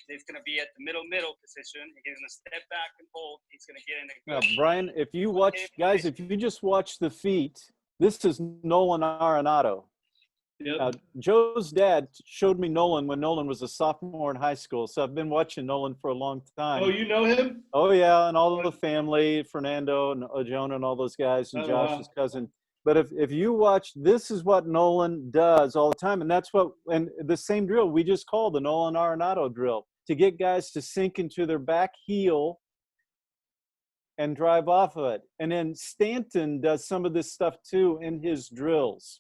He's gonna be at the middle position. He's gonna step back and hold. He's gonna get in a Now, good Brian, if you watch, guys, if you just watch the feet, this is Nolan Arenado. Yep. Joe's dad showed me Nolan when Nolan was a sophomore in high school, so I've been watching Nolan for a long time. Oh, you know him? Oh yeah, and all the family, Fernando and Jonah and all those guys, and Oh, Josh's wow. cousin. But if you watch, this is what Nolan does all the time, and that's what, and the same drill we just called the Nolan Arenado drill, to get guys to sink into their back heel and drive off of it. And then Stanton does some of this stuff too in his drills.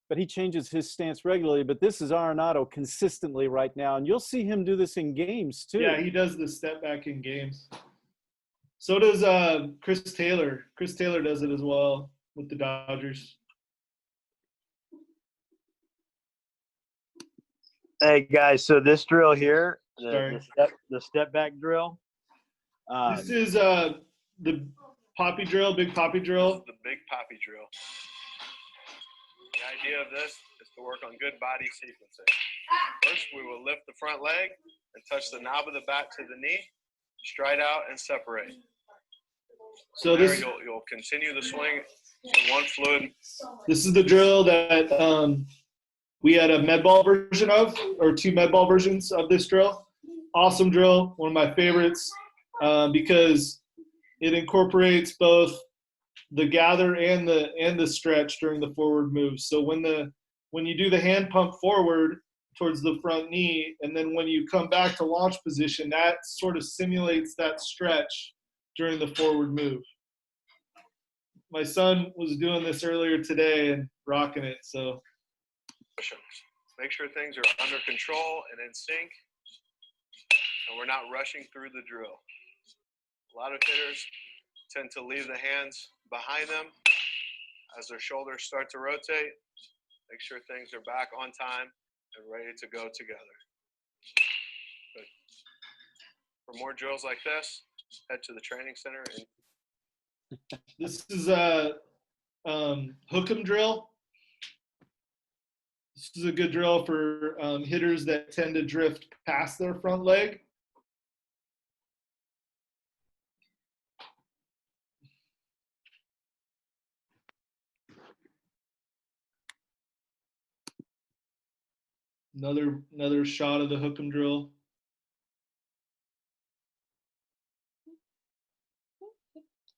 But he changes his stance regularly. But this is Arenado consistently right now. And you'll see him do this in games too. Yeah, he does the step back in games. So does Chris Taylor. Chris Taylor does it as well with the Dodgers. Hey guys, so this drill here, the step back drill. This is the poppy drill, big poppy drill. The big poppy drill. The idea of this is to work on good body sequencing. First, we will lift the front leg and touch the knob of the bat to the knee, stride out and separate. So There, this you'll continue the swing in one fluid. This is the drill that we had a med ball version of, or 2 med ball versions of this drill. Awesome drill, one of my favorites, because it incorporates both the gather and the stretch during the forward move. So when you do the hand pump forward towards the front knee, and then when you come back to launch position, that sort of simulates that stretch during the forward move. My son was doing this earlier today and rocking it. So Make sure things are under control and in sync, and we're not rushing through the drill. A lot of hitters tend to leave the hands behind them as their shoulders start to rotate. Make sure things are back on time and ready to go together. Good. For more drills like this, head to the training center. this is a hook 'em drill. This is a good drill for hitters that tend to drift past their front leg. Another shot of the hook 'em drill.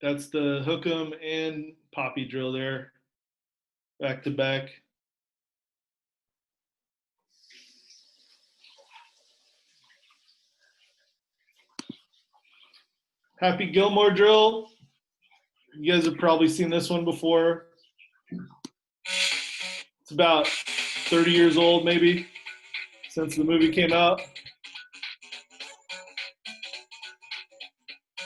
That's the hook 'em and poppy drill there, back to back. Happy Gilmore drill. You guys have probably seen this one before. It's about 30 years old, maybe, since the movie came out.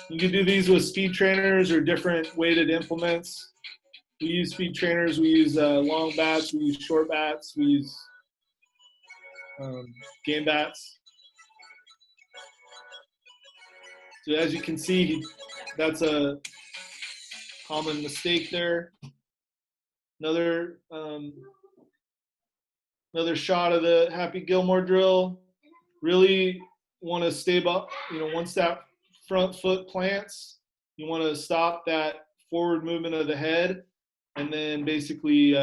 You can do these with speed trainers or different weighted implements. We use speed trainers. We use long bats. We use short bats. We use game bats. So as you can see, that's a common mistake there. Another shot of the Happy Gilmore drill. Really want to stay up, once that front foot plants, you want to stop that forward movement of the head, and then basically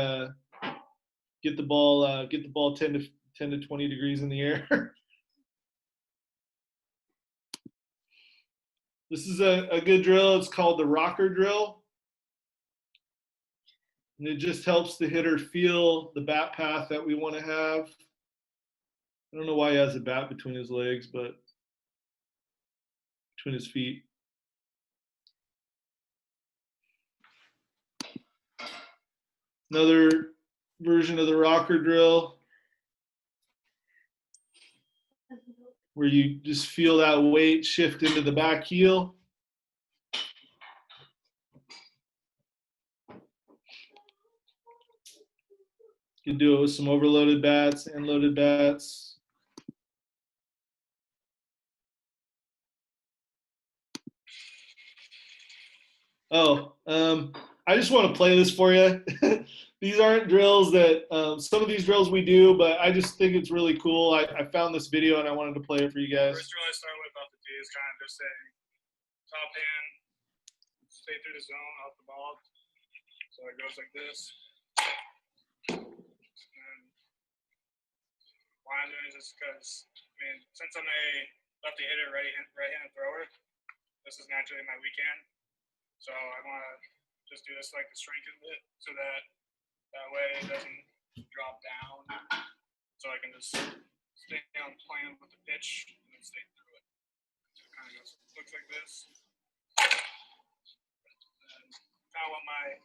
get the ball 10 to 20 degrees in the air. This is a good drill. It's called the rocker drill. And it just helps the hitter feel the bat path that we want to have. I don't know why he has a bat between his legs, but between his feet. Another version of the rocker drill where you just feel that weight shift into the back heel. You can do it with some overloaded bats and loaded bats. Oh, I just want to play this for you. These aren't drills that, some of these drills we do, but I just think it's really cool. I found this video and I wanted to play it for you guys. First drill I start with off the tee is kind of just a top hand, stay through the zone, off the ball. So it goes like this. And why I'm doing this is because, since I'm a lefty hitter, right-handed thrower, this is naturally my weak hand. So I want to just do this like the strength of it, so that way it doesn't drop down. So I can just stay on plan with the pitch and then stay through it. So it kind of looks like this. And kind of want my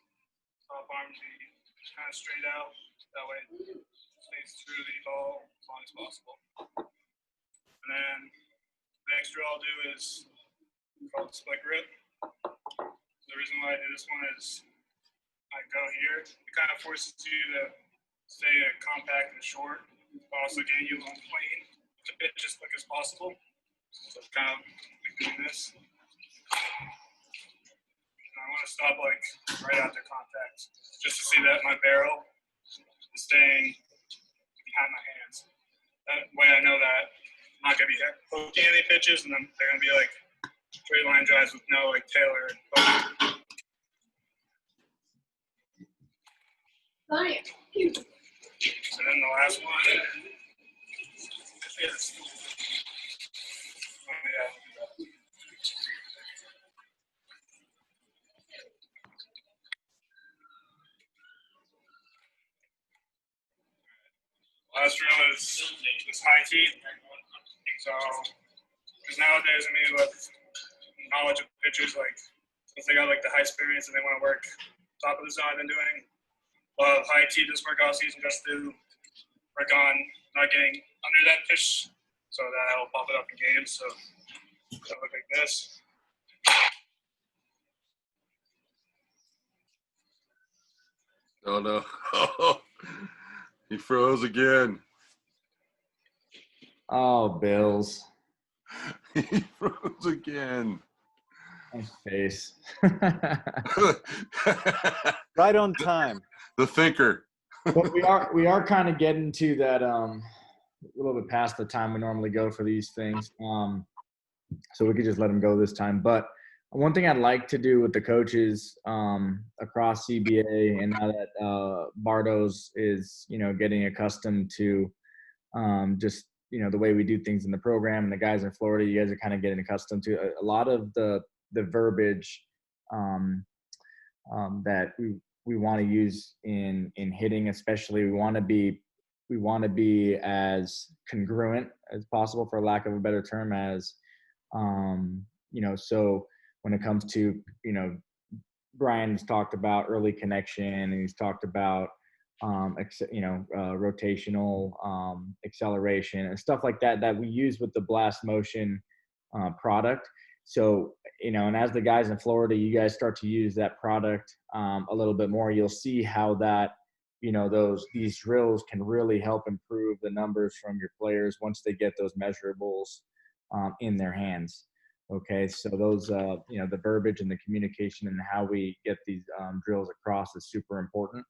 top arm to be kind of straight out. That way it stays through the ball as long as possible. And then the next drill I'll do is called split grip. The reason why I do this one is I go here. It kind of forces you to stay compact and short, but also getting you on plane to pitch as quick as possible. So it's kind of like doing this. And I want to stop like right after contact, just to see that my barrel is staying behind my hands. That way I know that I'm not going to be hooking any pitches, and then they're going to be like straight line drives with no like tail or poke. And then the last one is last drill is high tee. So, because nowadays, with knowledge of pitchers, like, if they got like the high experience and they want to work top of the zone, I've been doing a lot of high tee this work off season just to work on not getting under that pitch, so that I'll pop it up in games. So it'll look like this. Oh no. He froze again. Oh, Bills. He froze again. Nice face. Right on time. The thinker. But we are kind of getting to that a little bit past the time we normally go for these things. So we could just let them go this time. But one thing I'd like to do with the coaches across CBA, and now that Bardo's is, getting accustomed to just, the way we do things in the program, and the guys in Florida, you guys are kind of getting accustomed to a lot of the verbiage that we want to use in hitting, especially. We want to be as congruent as possible, for lack of a better term, as so when it comes to, Brian's talked about early connection, and he's talked about rotational acceleration and stuff like that we use with the blast motion product. So, and as the guys in Florida, you guys start to use that product a little bit more, you'll see how that, these drills can really help improve the numbers from your players once they get those measurables in their hands. Okay, so those, the verbiage and the communication and how we get these drills across is super important.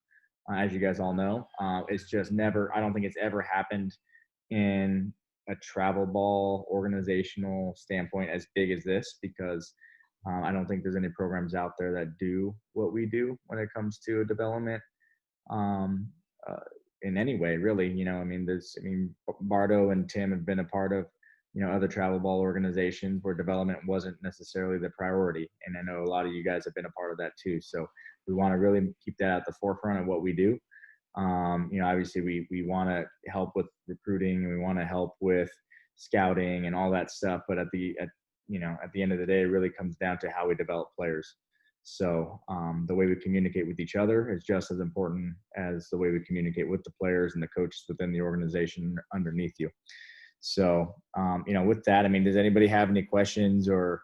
As you guys all know, it's just I don't think it's ever happened in a travel ball organizational standpoint as big as this, because I don't think there's any programs out there that do what we do when it comes to development in any way, really. Bardo and Tim have been a part of, other travel ball organizations where development wasn't necessarily the priority. And I know a lot of you guys have been a part of that too. So we want to really keep that at the forefront of what we do. Obviously we want to help with recruiting, and we want to help with scouting and all that stuff. But at the end of the day, it really comes down to how we develop players. So the way we communicate with each other is just as important as the way we communicate with the players and the coaches within the organization underneath you. So, with that, does anybody have any questions or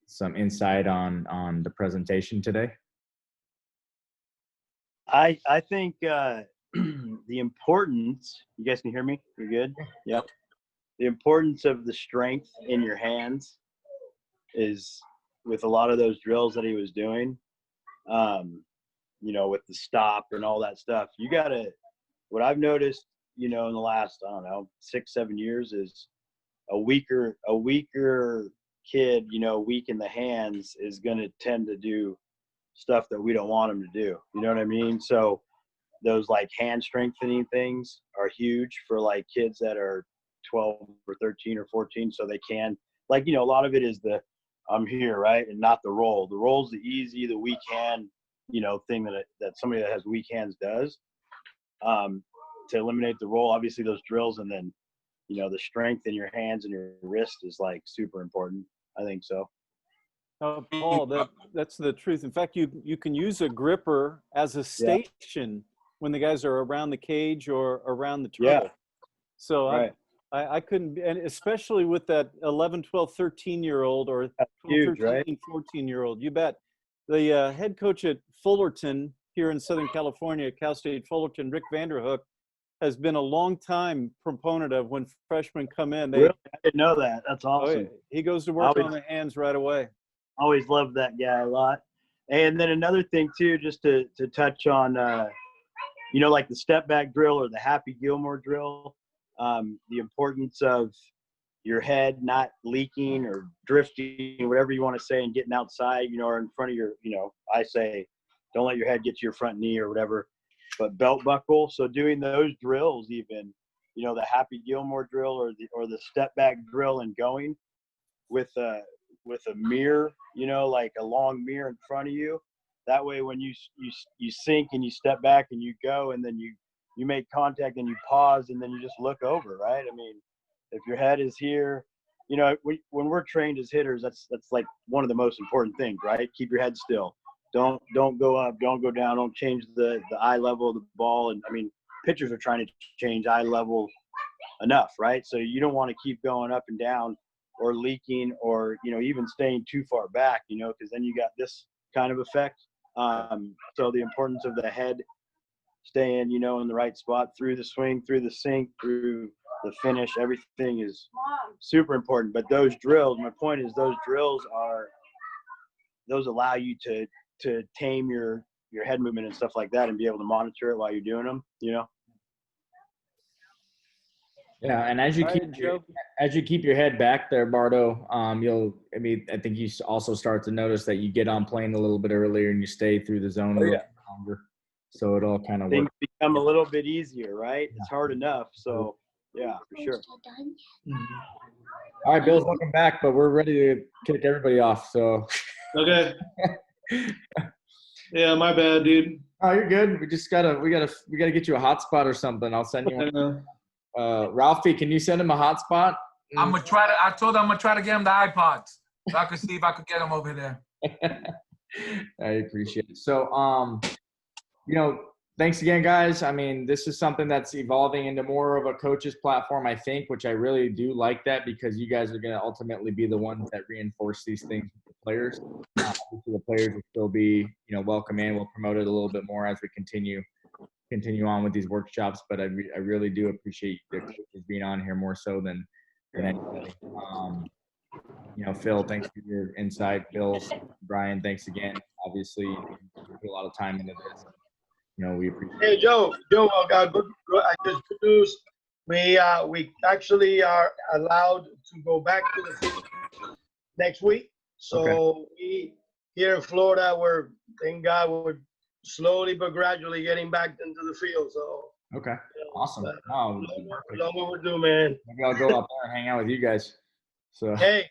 some insight on the presentation today? I think the importance. You guys can hear me? You're good. Yep. The importance of the strength in your hands is with a lot of those drills that he was doing. You know, with the stop and all that stuff. You gotta. What I've noticed, you know, in the last, I don't know, 6-7 years is a weaker kid, you know, weak in the hands is going to tend to do stuff that we don't want him to do. You know what I mean? So those like hand strengthening things are huge for like kids that are 12 or 13 or 14. So they can, like, you know, a lot of it is the I'm here, right? And not the roll. The roll's the easy, the weak hand, you know, thing that somebody that has weak hands does. To eliminate the roll, obviously those drills, and then, you know, the strength in your hands and your wrist is like super important. I think so. Paul, that's the truth. In fact, you can use a gripper as a station when the guys are around the cage or around the turtle. Yeah. So right. I couldn't, and especially with that 11, 12, 13-year-old or 12, huge, 13, right? 14-year-old. You bet. The head coach at Fullerton here in Southern California, Cal State Fullerton, Rick Vanderhook, has been a long time proponent of when freshmen come in. Really? I didn't know that. That's awesome. Oh, yeah. He goes to work on the hands right away. Always loved that guy a lot. And then another thing too, just to touch on, you know, like the step back drill or the Happy Gilmore drill, the importance of your head not leaking or drifting, whatever you want to say, and getting outside, you know, or in front of your, you know, I say, don't let your head get to your front knee or whatever, but belt buckle. So doing those drills, even, you know, the Happy Gilmore drill or the step back drill and going with a mirror, you know, like a long mirror in front of you. That way, when you sink and you step back and you go, and then you make contact and you pause and then you just look over, right? I mean, if your head is here, you know, when we're trained as hitters, that's like one of the most important things, right? Keep your head still. Don't go up, don't go down, don't change the eye level of the ball. And I mean, pitchers are trying to change eye level enough, right? So you don't want to keep going up and down or leaking or, you know, even staying too far back, you know, because then you got this kind of effect. So the importance of the head staying, you know, in the right spot through the swing, through the sink, through the finish, everything is super important. But those drills, my point is those drills allow you to tame your head movement and stuff like that and be able to monitor it while you're doing them, you know? Yeah, and as you keep your head back there, Bardo, I think you also start to notice that you get on plane a little bit earlier and you stay through the zone a little bit longer. So it all kind of things become a little bit easier, right? It's hard enough. So yeah, for sure. All right, Bill's welcome back, but we're ready to kick everybody off. So okay. Yeah, my bad, dude. Oh, you're good. We gotta get you a hotspot or something. I'll send you one. Ralphie, can you send him a hotspot? I told him I'm gonna try to get him the iPods so I could see if I could get him over there. I appreciate it. So, you know, thanks again, guys. I mean, this is something that's evolving into more of a coach's platform, I think, which I really do like that because you guys are going to ultimately be the ones that reinforce these things with the players. The players will still be, you know, welcome in. We'll promote it a little bit more as we continue on with these workshops. But I really do appreciate the coaches being on here more so than anybody. You know, Phil, thanks for your insight. Bill, Brian, thanks again. Obviously, you put a lot of time into this. You know, we appreciate it. Hey, Joe, I just produced. We actually are allowed to go back to the field next week. So we here in Florida, thank God, we're slowly but gradually getting back into the field. So okay, awesome. Oh, long overdue, man. Maybe I'll go out there and hang out with you guys. So hey,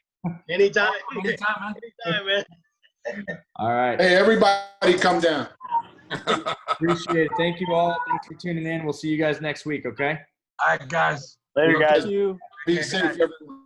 anytime, man. Anytime, man. All right. Hey, everybody, come down. Appreciate it. Thank you all. Thanks for tuning in. We'll see you guys next week. Okay. All right, guys. Later, guys. Thank you. Be safe, everyone.